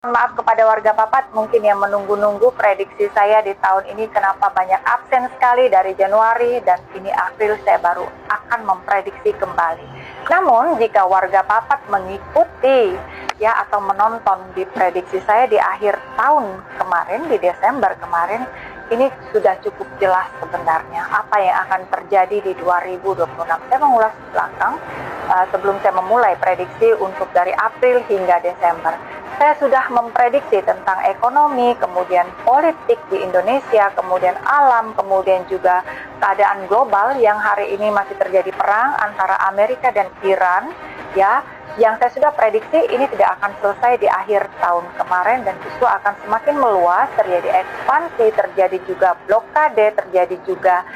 Maaf kepada warga Papat mungkin yang menunggu-nunggu prediksi saya di tahun ini kenapa banyak absen sekali dari Januari dan ini April saya baru akan memprediksi kembali. Namun jika warga Papat mengikuti ya atau menonton di prediksi saya di akhir tahun kemarin, di Desember kemarin, ini sudah cukup jelas sebenarnya apa yang akan terjadi di 2026. Saya mengulas belakang sebelum saya memulai prediksi untuk dari April hingga Desember. Saya sudah memprediksi tentang ekonomi, kemudian politik di Indonesia, kemudian alam, kemudian juga keadaan global yang hari ini masih terjadi perang antara Amerika dan Iran, ya, yang saya sudah prediksi ini tidak akan selesai di akhir tahun kemarin dan justru akan semakin meluas, terjadi ekspansi, terjadi juga blokade, terjadi juga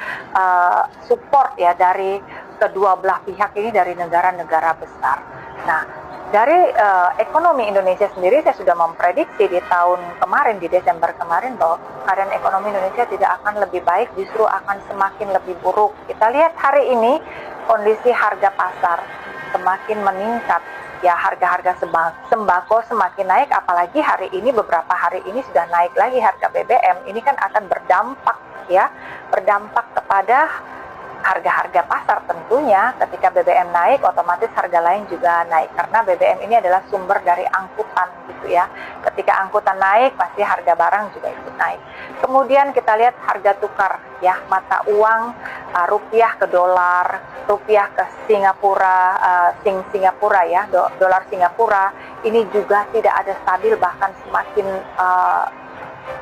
support ya dari kedua belah pihak ini dari negara-negara besar. Nah, dari ekonomi Indonesia sendiri saya sudah memprediksi di tahun kemarin, di Desember kemarin, bahwa keadaan ekonomi Indonesia tidak akan lebih baik, justru akan semakin lebih buruk. Kita lihat hari ini kondisi harga pasar semakin meningkat, ya, harga-harga sembako semakin naik, apalagi hari ini, beberapa hari ini sudah naik lagi harga BBM. Ini kan akan berdampak ya, berdampak kepada harga-harga pasar tentunya. Ketika BBM naik, otomatis harga lain juga naik karena BBM ini adalah sumber dari angkutan gitu ya. Ketika angkutan naik, pasti harga barang juga ikut naik. Kemudian kita lihat harga tukar ya, mata uang rupiah ke dolar, rupiah ke Singapura, Singapura ya, dolar Singapura ini juga tidak ada stabil, bahkan semakin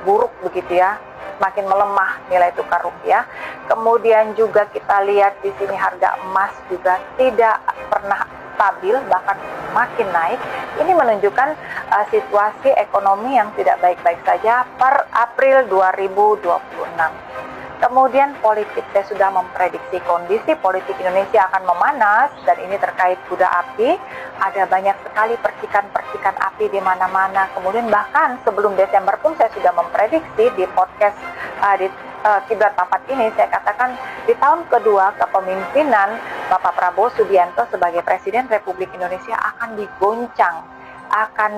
buruk begitu ya, semakin melemah nilai tukar rupiah. Kemudian juga kita lihat di sini harga emas juga tidak pernah stabil, bahkan makin naik. Ini menunjukkan situasi ekonomi yang tidak baik-baik saja per April 2026. Kemudian politik, saya sudah memprediksi kondisi politik Indonesia akan memanas dan ini terkait kuda api. Ada banyak sekali percikan-percikan api di mana-mana. Kemudian bahkan sebelum Desember pun saya sudah memprediksi di podcast di Kiblat Papat ini, saya katakan di tahun kedua kepemimpinan Bapak Prabowo Subianto sebagai Presiden Republik Indonesia akan digoncang, akan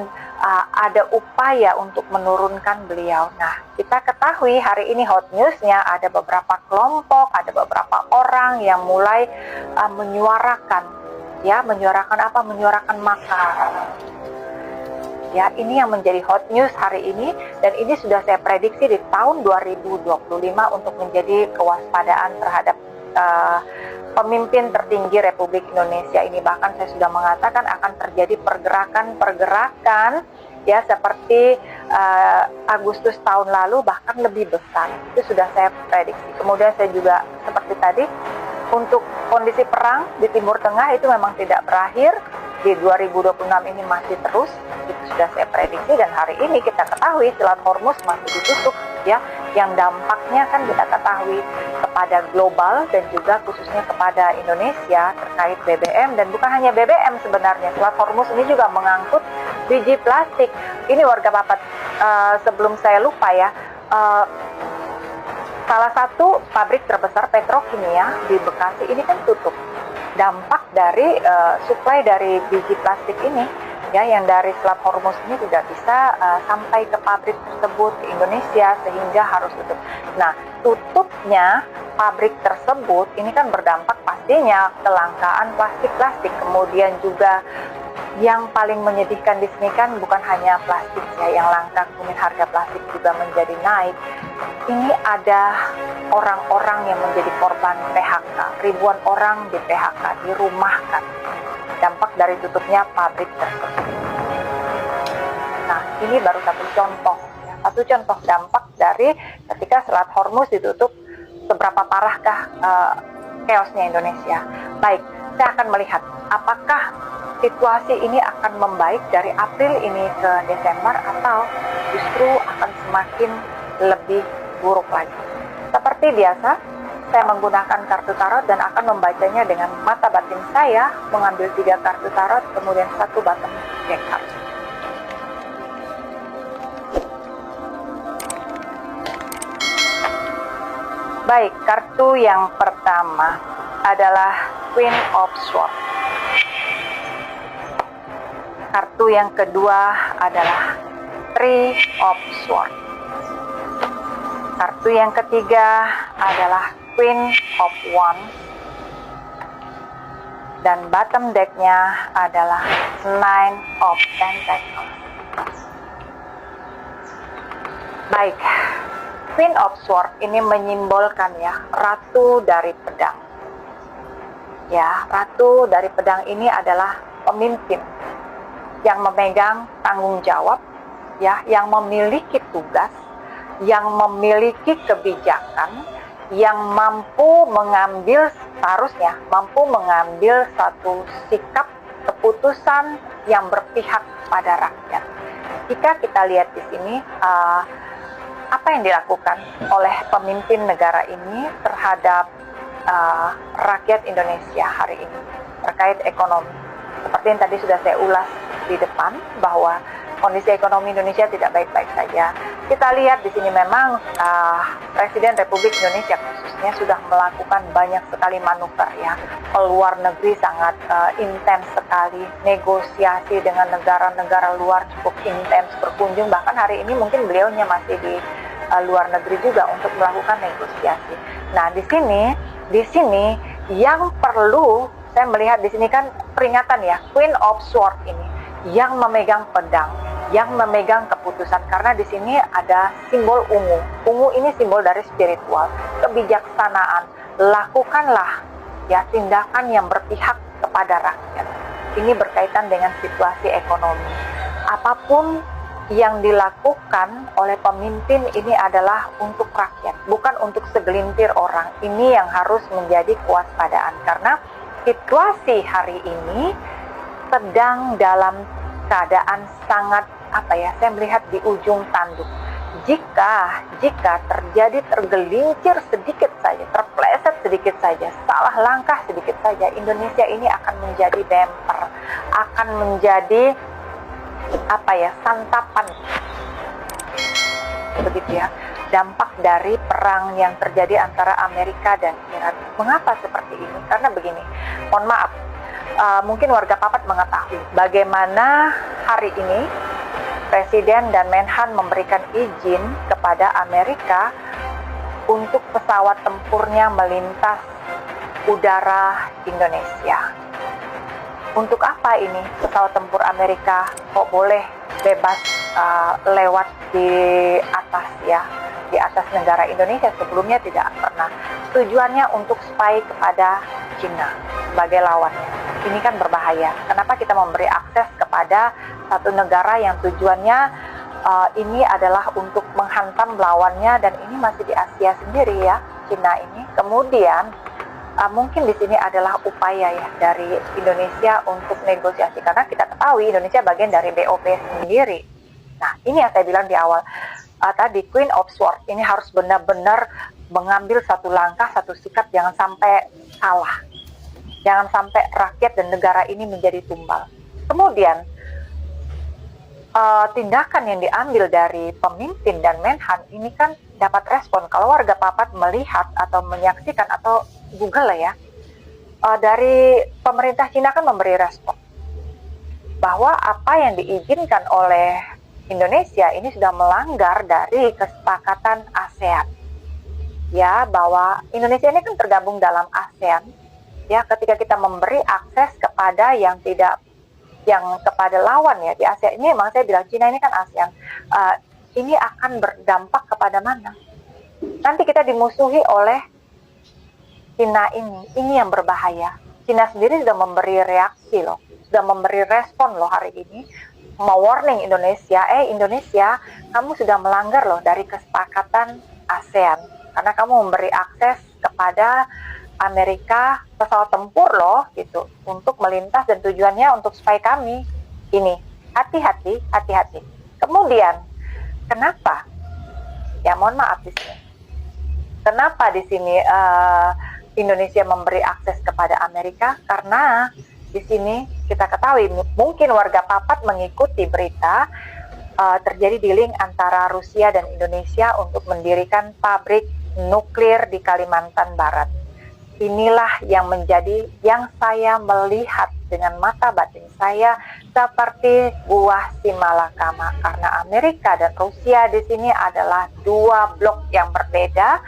ada upaya untuk menurunkan beliau. Nah, kita ketahui hari ini hot newsnya ada beberapa kelompok, ada beberapa orang yang mulai menyuarakan, ya, menyuarakan apa? Menyuarakan makar. Ya, ini yang menjadi hot news hari ini dan ini sudah saya prediksi di tahun 2025 untuk menjadi kewaspadaan terhadap pemimpin tertinggi Republik Indonesia ini. Bahkan saya sudah mengatakan akan terjadi pergerakan ya seperti Agustus tahun lalu, bahkan lebih besar. Itu sudah saya prediksi. Kemudian saya juga seperti tadi, untuk kondisi perang di Timur Tengah itu memang tidak berakhir. Di 2026 ini masih terus, itu sudah saya prediksi dan hari ini kita ketahui Selat Hormuz masih ditutup ya, yang dampaknya kan kita ketahui kepada global dan juga khususnya kepada Indonesia terkait BBM, dan bukan hanya BBM sebenarnya. Selat Hormuz ini juga mengangkut biji plastik. Ini warga Papat, sebelum saya lupa ya, salah satu pabrik terbesar petrokimia di Bekasi ini kan tutup. Dampak dari suplai dari biji plastik ini ya, yang dari Selat Hormuz ini tidak bisa sampai ke pabrik tersebut di Indonesia sehingga harus tutup. Nah, tutupnya pabrik tersebut ini kan berdampak pastinya kelangkaan plastik. Kemudian juga yang paling menyedihkan di sini kan bukan hanya plastik ya yang langka, kemudian harga plastik juga menjadi naik. Ini ada orang-orang yang menjadi korban PHK, ribuan orang di PHK, dirumahkan. Dampak dari tutupnya pabrik tersebut. Nah, ini baru satu contoh dampak dari ketika Selat Hormuz ditutup, seberapa parahkah chaosnya Indonesia. Baik, saya akan melihat apakah situasi ini akan membaik dari April ini ke Desember atau justru akan semakin lebih buruk lagi. Seperti biasa, saya menggunakan kartu tarot dan akan membacanya dengan mata batin saya, mengambil 3 kartu tarot, kemudian 1 bottom deck card. Baik, kartu yang pertama adalah Queen of Swords. Kartu yang kedua adalah Three of Swords. Kartu yang ketiga adalah Queen of Wands. Dan bottom decknya adalah Nine of Pentacles. Baik, Queen of Swords ini menyimbolkan ya ratu dari pedang. Ya, ratu dari pedang ini adalah pemimpin yang memegang tanggung jawab, ya, yang memiliki tugas, yang memiliki kebijakan, yang mampu mengambil seharusnya mampu mengambil satu sikap keputusan yang berpihak pada rakyat. Jika kita lihat di sini apa yang dilakukan oleh pemimpin negara ini terhadap rakyat Indonesia hari ini terkait ekonomi. Seperti yang tadi sudah saya ulas di depan bahwa kondisi ekonomi Indonesia tidak baik-baik saja. Kita lihat di sini memang Presiden Republik Indonesia khususnya sudah melakukan banyak sekali manuver ya. Keluar negeri sangat intens sekali, negosiasi dengan negara-negara luar cukup intens, berkunjung, bahkan hari ini mungkin beliaunya masih di luar negeri juga untuk melakukan negosiasi. Nah, di sini yang perlu saya melihat di sini kan peringatan ya, Queen of Swords ini yang memegang pedang, yang memegang keputusan, karena di sini ada simbol ungu. Ungu ini simbol dari spiritual, kebijaksanaan. Lakukanlah ya tindakan yang berpihak kepada rakyat. Ini berkaitan dengan situasi ekonomi. Apapun yang dilakukan oleh pemimpin ini adalah untuk rakyat, bukan untuk segelintir orang. Ini yang harus menjadi kewaspadaan, karena situasi hari ini sedang dalam keadaan sangat saya melihat di ujung tanduk. Jika terjadi tergelincir sedikit saja, terpleset sedikit saja, salah langkah sedikit saja, Indonesia ini akan menjadi bemper, akan menjadi santapan, begitu ya, dampak dari perang yang terjadi antara Amerika dan Iran. Mengapa seperti ini? Karena begini, mohon maaf, mungkin warga Papat mengetahui bagaimana hari ini Presiden dan Menhan memberikan izin kepada Amerika untuk pesawat tempurnya melintas udara Indonesia. Untuk apa ini pesawat tempur Amerika kok boleh bebas lewat di atas negara Indonesia? Sebelumnya tidak pernah. Tujuannya untuk spy kepada Cina sebagai lawannya. Ini kan berbahaya. Kenapa kita memberi akses kepada satu negara yang tujuannya ini adalah untuk menghantam lawannya, dan ini masih di Asia sendiri ya, Cina ini. Kemudian mungkin di sini adalah upaya ya dari Indonesia untuk negosiasi, karena kita ketahui Indonesia bagian dari BOP sendiri. Nah, ini yang saya bilang di awal tadi, Queen of Swords ini harus benar-benar mengambil satu langkah, satu sikap, jangan sampai salah. Jangan sampai rakyat dan negara ini menjadi tumbal. Kemudian tindakan yang diambil dari pemimpin dan Menhan ini kan dapat respon. Kalau warga Papat melihat atau menyaksikan atau Google lah ya, dari pemerintah Cina kan memberi respon bahwa apa yang diizinkan oleh Indonesia ini sudah melanggar dari kesepakatan ASEAN. Ya, bahwa Indonesia ini kan tergabung dalam ASEAN. Ya, ketika kita memberi akses kepada yang kepada lawan ya di ASEAN ini, memang saya bilang Cina ini kan ASEAN, ini akan berdampak kepada mana? Nanti kita dimusuhi oleh Cina ini yang berbahaya. Cina sendiri sudah memberi reaksi loh, sudah memberi respon loh hari ini, mewarning Indonesia, Indonesia, kamu sudah melanggar loh dari kesepakatan ASEAN, karena kamu memberi akses kepada Amerika pesawat tempur loh gitu untuk melintas dan tujuannya untuk spy kami. Ini hati-hati. Kemudian kenapa? Ya mohon maaf di sini. Kenapa di sini Indonesia memberi akses kepada Amerika? Karena di sini kita ketahui mungkin warga Papat mengikuti berita terjadi dealing antara Rusia dan Indonesia untuk mendirikan pabrik nuklir di Kalimantan Barat. Inilah yang saya melihat dengan mata batin saya seperti buah si malakama, karena Amerika dan Rusia di sini adalah dua blok yang berbeda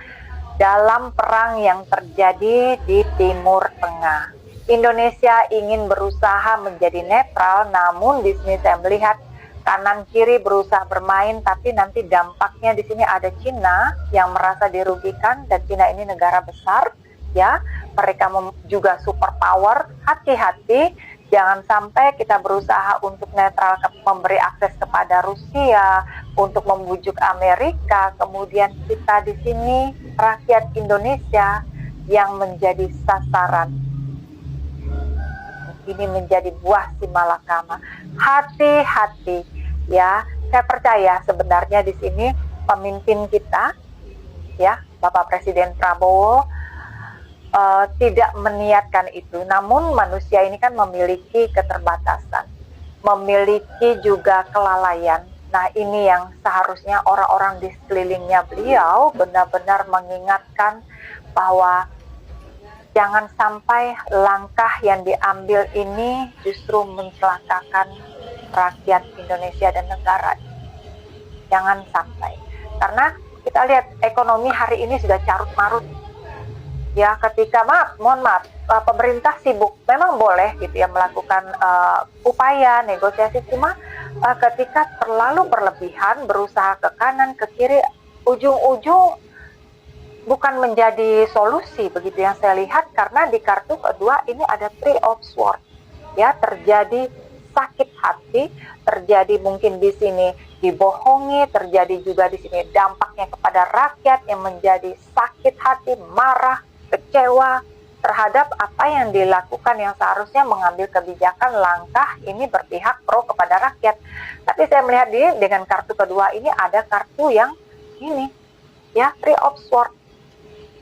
dalam perang yang terjadi di Timur Tengah. Indonesia ingin berusaha menjadi netral, namun di sini saya melihat kanan kiri berusaha bermain, tapi nanti dampaknya di sini ada Cina yang merasa dirugikan, dan Cina ini negara besar, ya, mereka juga superpower. Hati-hati, jangan sampai kita berusaha untuk netral, memberi akses kepada Rusia, untuk membujuk Amerika, kemudian kita di sini rakyat Indonesia yang menjadi sasaran. Ini menjadi buah si malakama. Hati-hati, ya. Saya percaya sebenarnya di sini pemimpin kita, ya, Bapak Presiden Prabowo tidak meniatkan itu. Namun manusia ini kan memiliki keterbatasan, memiliki juga kelalaian. Nah, ini yang seharusnya orang-orang di sekelilingnya beliau benar-benar mengingatkan bahwa jangan sampai langkah yang diambil ini justru mencelakakan rakyat Indonesia dan negara. Jangan sampai. Karena kita lihat ekonomi hari ini sudah carut marut. Ya, ketika mohon maaf, pemerintah sibuk, memang boleh gitu ya melakukan upaya negosiasi, cuma ketika terlalu berlebihan, berusaha ke kanan ke kiri, ujung-ujung bukan menjadi solusi, begitu yang saya lihat. Karena di kartu kedua ini ada Three of Swords, ya, terjadi sakit hati, terjadi mungkin di sini dibohongi, terjadi juga di sini dampaknya kepada rakyat yang menjadi sakit hati, marah, kecewa terhadap apa yang dilakukan, yang seharusnya mengambil kebijakan langkah ini berpihak pro kepada rakyat. Tapi saya melihat dengan kartu kedua ini ada kartu yang ini, ya, Three of Swords.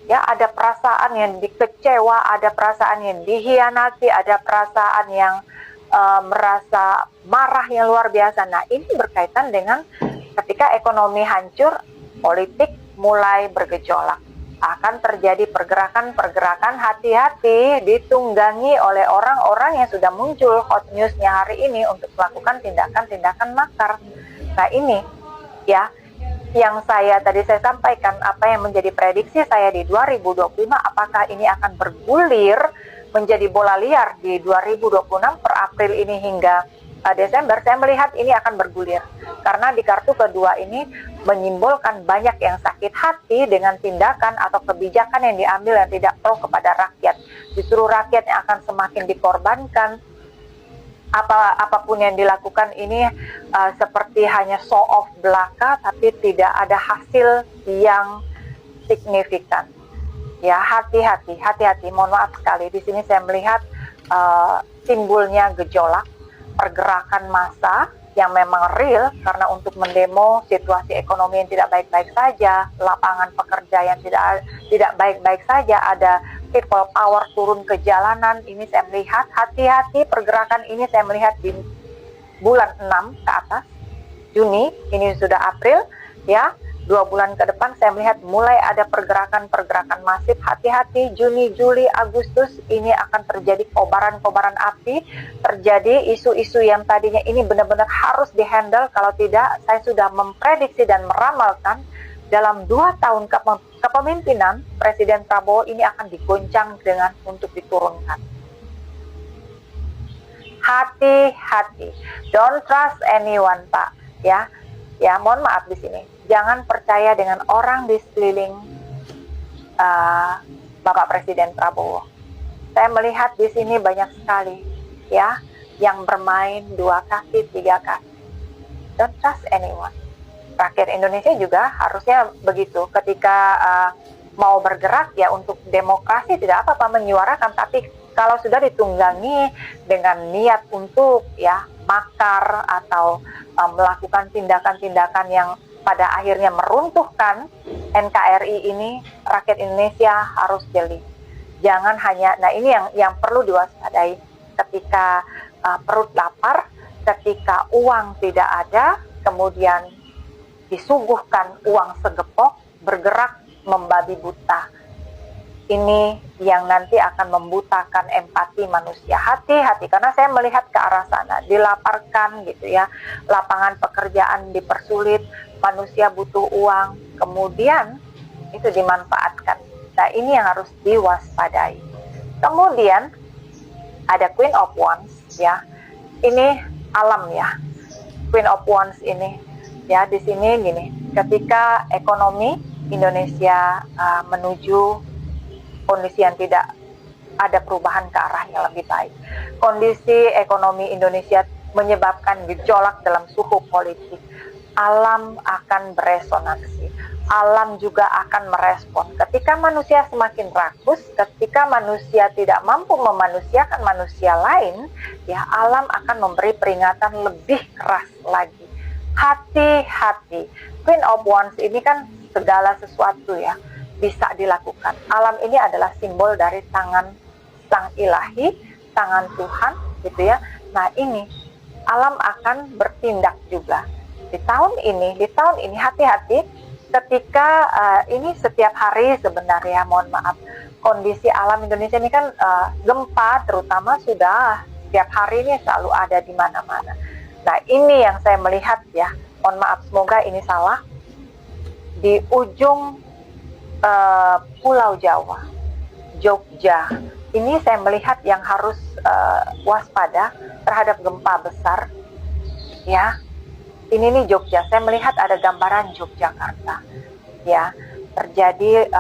Ya, ada perasaan yang dikecewa, ada perasaan yang dihianati, ada perasaan yang merasa marah yang luar biasa. Nah, ini berkaitan dengan ketika ekonomi hancur, politik mulai bergejolak. Akan terjadi pergerakan-pergerakan, hati-hati, ditunggangi oleh orang-orang yang sudah muncul hot newsnya hari ini untuk melakukan tindakan-tindakan makar. Nah, ini ya yang saya sampaikan, apa yang menjadi prediksi saya di 2025, apakah ini akan bergulir menjadi bola liar di 2026 per April ini hingga Desember. Saya melihat ini akan bergulir karena di kartu kedua ini menyimbolkan banyak yang sakit hati dengan tindakan atau kebijakan yang diambil yang tidak pro kepada rakyat. Justru rakyat yang akan semakin dikorbankan. Apapun yang dilakukan ini seperti hanya show off belaka, tapi tidak ada hasil yang signifikan. Ya, hati-hati. Mohon maaf sekali. Di sini saya melihat timbulnya gejolak, pergerakan massa yang memang real, karena untuk mendemo situasi ekonomi yang tidak baik-baik saja, lapangan pekerja yang tidak baik-baik saja, ada people power turun ke jalanan. Ini saya melihat hati-hati pergerakan ini, saya melihat di bulan 6 ke atas, Juni, ini sudah April, ya, 2 bulan ke depan saya melihat mulai ada pergerakan-pergerakan masif. Hati-hati, Juni, Juli, Agustus ini akan terjadi kobaran-kobaran api, terjadi isu-isu yang tadinya ini benar-benar harus dihandle. Kalau tidak, saya sudah memprediksi dan meramalkan dalam 2 tahun kepemimpinan Presiden Prabowo ini akan digoncang dengan untuk diturunkan. Hati-hati, don't trust anyone, Pak. Ya, mohon maaf di sini. Jangan percaya dengan orang di sekeliling Bapak Presiden Prabowo. Saya melihat di sini banyak sekali, ya, yang bermain 2 kaki, 3 kaki. Don't trust anyone. Rakyat Indonesia juga harusnya begitu. Ketika mau bergerak, ya, untuk demokrasi tidak apa-apa menyuarakan, tapi kalau sudah ditunggangi dengan niat untuk, ya, makar atau melakukan tindakan-tindakan yang pada akhirnya meruntuhkan NKRI ini, rakyat Indonesia harus jeli. Jangan hanya, nah ini yang perlu diwaspadai ketika perut lapar, ketika uang tidak ada, kemudian disuguhkan uang segepok, bergerak membabi buta. ini yang nanti akan membutakan empati manusia. Hati-hati, karena saya melihat ke arah sana, dilaparkan gitu ya, lapangan pekerjaan dipersulit, manusia butuh uang, kemudian itu dimanfaatkan. Nah, ini yang harus diwaspadai. Kemudian ada Queen of Wands ya, ini alam ya, Queen of Wands ini ya, di sini gini, ketika ekonomi Indonesia menuju kondisi yang tidak ada perubahan ke arah yang lebih baik. Kondisi ekonomi Indonesia menyebabkan gejolak dalam suhu politik. Alam akan beresonansi. Alam juga akan merespon. Ketika manusia semakin rakus, ketika manusia tidak mampu memanusiakan manusia lain, ya alam akan memberi peringatan lebih keras lagi. Hati-hati. Queen of Wands ini kan segala sesuatu ya bisa dilakukan. Alam ini adalah simbol dari tangan Sang Ilahi, tangan Tuhan gitu ya. Nah, ini alam akan bertindak juga. Di tahun ini hati-hati ketika ini setiap hari sebenarnya, mohon maaf, kondisi alam Indonesia ini kan gempa terutama sudah setiap hari ini selalu ada di mana-mana. Nah, ini yang saya melihat ya, mohon maaf, semoga ini salah, di ujung Pulau Jawa, Jogja, ini saya melihat yang harus waspada terhadap gempa besar ya. Ini nih Jogja, saya melihat ada gambaran Yogyakarta ya, terjadi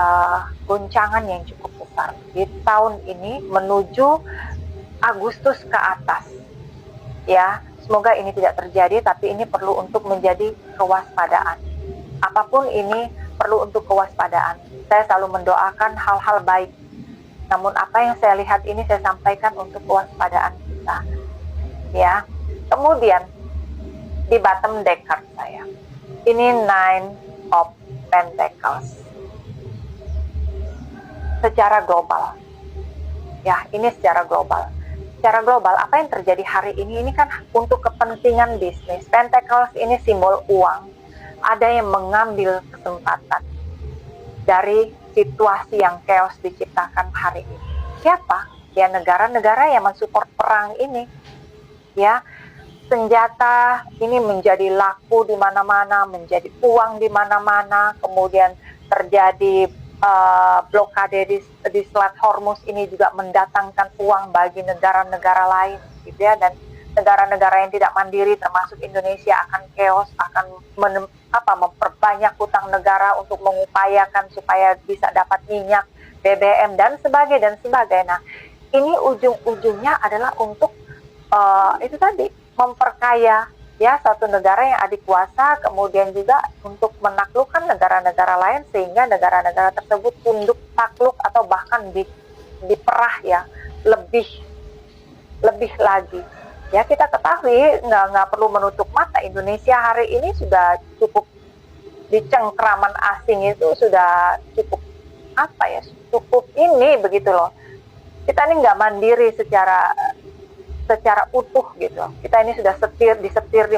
guncangan yang cukup besar di tahun ini menuju Agustus ke atas ya. Semoga ini tidak terjadi, tapi ini perlu untuk menjadi kewaspadaan. Apapun ini perlu untuk kewaspadaan. Saya selalu mendoakan hal-hal baik. Namun apa yang saya lihat ini saya sampaikan untuk kewaspadaan kita. Ya. Kemudian di bottom deck card saya, ini Nine of Pentacles. Secara global. Ya, ini secara global. Secara global, apa yang terjadi hari ini kan untuk kepentingan bisnis. Pentacles ini simbol uang. Ada yang mengambil kesempatan dari situasi yang chaos diciptakan hari ini. Siapa? Ya, negara-negara yang mensupport perang ini. Ya, senjata ini menjadi laku di mana-mana, menjadi uang di mana-mana, kemudian terjadi blokade di Selat Hormuz ini juga mendatangkan uang bagi negara-negara lain, gitu ya, dan negara-negara yang tidak mandiri termasuk Indonesia akan chaos, akan memperbanyak hutang negara untuk mengupayakan supaya bisa dapat minyak, BBM dan sebagainya. Nah, ini ujung-ujungnya adalah untuk itu tadi, memperkaya ya satu negara yang adikuasa, kemudian juga untuk menaklukkan negara-negara lain sehingga negara-negara tersebut tunduk, takluk atau bahkan diperah ya lebih lagi. Ya, kita ketahui, nggak perlu menutup mata, Indonesia hari ini sudah cukup di cengkraman asing itu sudah cukup cukup ini begitu loh. Kita ini nggak mandiri secara utuh gitu. Kita ini sudah disetir di